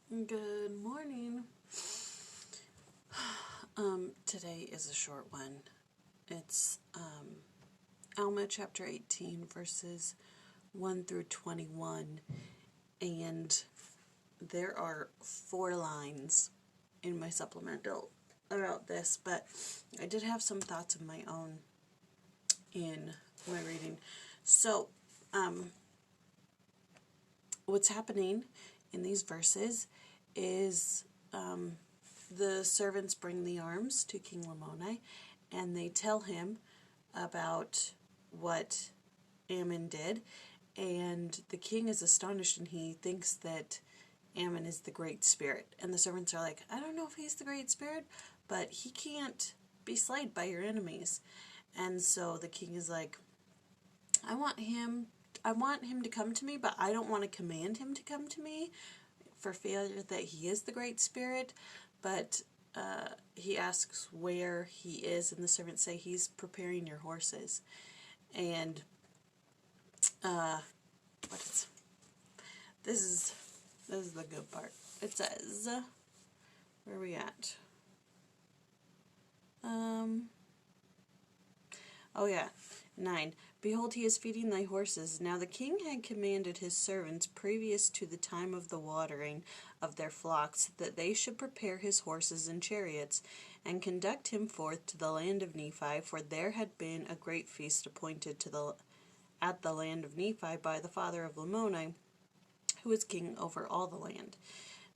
Good morning. Today is a short one. It's Alma Chapter 18, verses 1 through 21, and there are 4 lines in my supplemental about this, but I did have some thoughts of my own in my reading. So, what's happening in these verses is the servants bring the arms to King Lamoni, and they tell him about what Ammon did, and the king is astonished, and he thinks that Ammon is the Great Spirit. And the servants are like, I don't know if he's the Great Spirit, but he can't be slayed by your enemies. And so the king is like, I want him to come to me, but I don't want to command him to come to me for fear that he is the Great Spirit. But he asks where he is, and the servants say he's preparing your horses. And this is the good part. It says, where are we at? Oh yeah, 9. Behold, he is feeding thy horses. Now the king had commanded his servants previous to the time of the watering of their flocks, that they should prepare his horses and chariots, and conduct him forth to the land of Nephi, for there had been a great feast appointed at the land of Nephi by the father of Lamoni, who was king over all the land.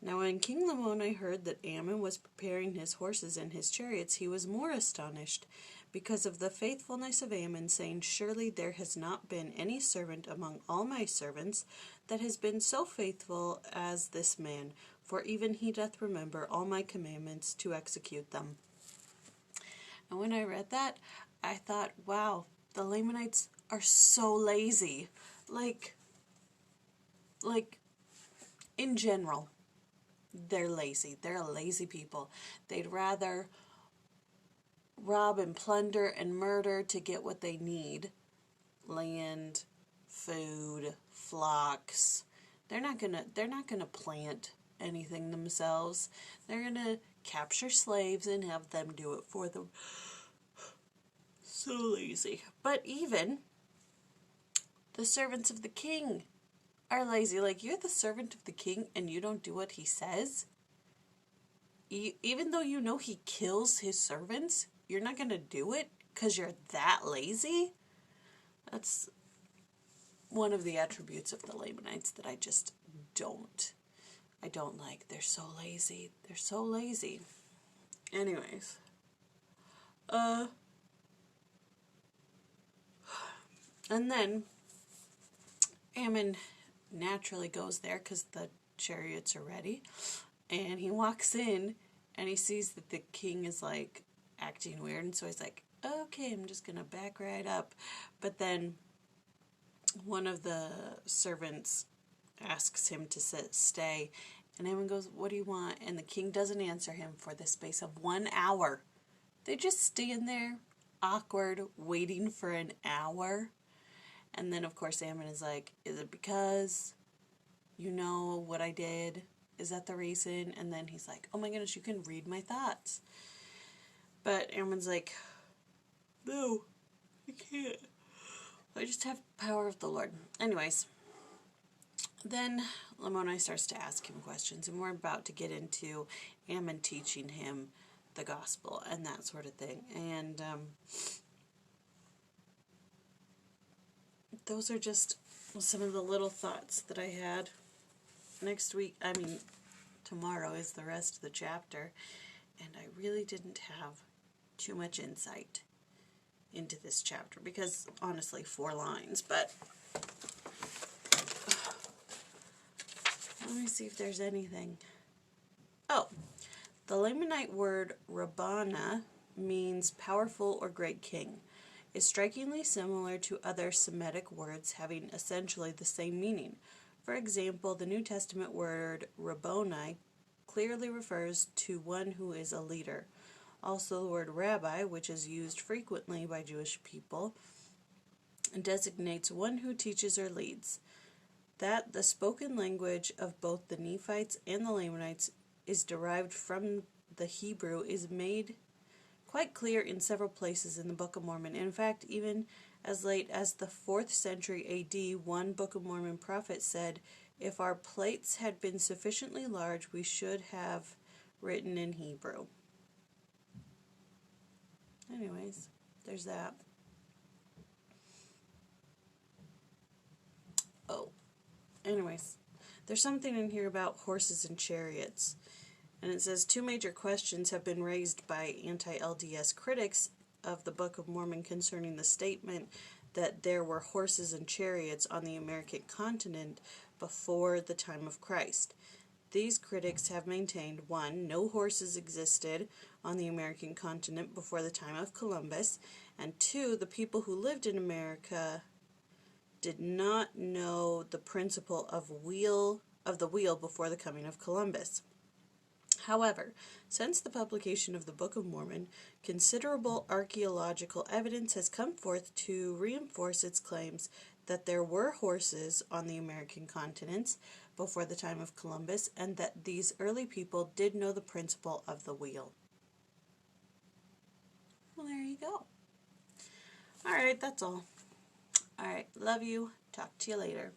Now when King Lamoni heard that Ammon was preparing his horses and his chariots, he was more astonished, because of the faithfulness of Ammon, saying, Surely there has not been any servant among all my servants that has been so faithful as this man, for even he doth remember all my commandments to execute them. And when I read that, I thought, wow, the Lamanites are so lazy. Like, in general, they're lazy. They're a lazy people. They'd rather rob and plunder and murder to get what they need. Land, food, flocks. They're not gonna plant anything themselves. They're gonna capture slaves and have them do it for them. So lazy. But even the servants of the king are lazy. Like, you're the servant of the king and you don't do what he says? Even though you know he kills his servants, you're not going to do it because you're that lazy? That's one of the attributes of the Lamanites that I just don't like. They're so lazy. They're so lazy. Anyways. And then Ammon naturally goes there because the chariots are ready. And he walks in and he sees that the king is like acting weird, and so he's like, okay, I'm just gonna back right up. But then one of the servants asks him to stay, and Ammon goes, what do you want? And the king doesn't answer him for the space of 1 hour. They just stand there, awkward, waiting for an hour. And then of course Ammon is like, is it because you know what I did? Is that the reason? And then he's like, oh my goodness, you can read my thoughts. But Ammon's like, no, I can't. I just have the power of the Lord. Anyways, then Lamoni starts to ask him questions, and we're about to get into Ammon teaching him the gospel and that sort of thing. And those are just some of the little thoughts that I had. Tomorrow is the rest of the chapter, and I really didn't have too much insight into this chapter because, honestly, 4 lines, but let me see if there's anything. Oh, the Lamanite word Rabbana means powerful or great king. Is strikingly similar to other Semitic words having essentially the same meaning. For example, the New Testament word Rabboni clearly refers to one who is a leader. Also, the word rabbi, which is used frequently by Jewish people, designates one who teaches or leads. that the spoken language of both the Nephites and the Lamanites is derived from the Hebrew is made quite clear in several places in the Book of Mormon. In fact, even as late as the 4th century A.D., one Book of Mormon prophet said, "If our plates had been sufficiently large, we should have written in Hebrew." Anyways, there's that. Oh, anyways, there's something in here about horses and chariots. And it says, two major questions have been raised by anti-LDS critics of the Book of Mormon concerning the statement that there were horses and chariots on the American continent before the time of Christ. These critics have maintained, 1, no horses existed on the American continent before the time of Columbus, and 2, the people who lived in America did not know the principle of the wheel before the coming of Columbus. However, since the publication of the Book of Mormon, considerable archaeological evidence has come forth to reinforce its claims that there were horses on the American continents before the time of Columbus, and that these early people did know the principle of the wheel. Well, there you go. Alright, that's all. Alright, love you. Talk to you later.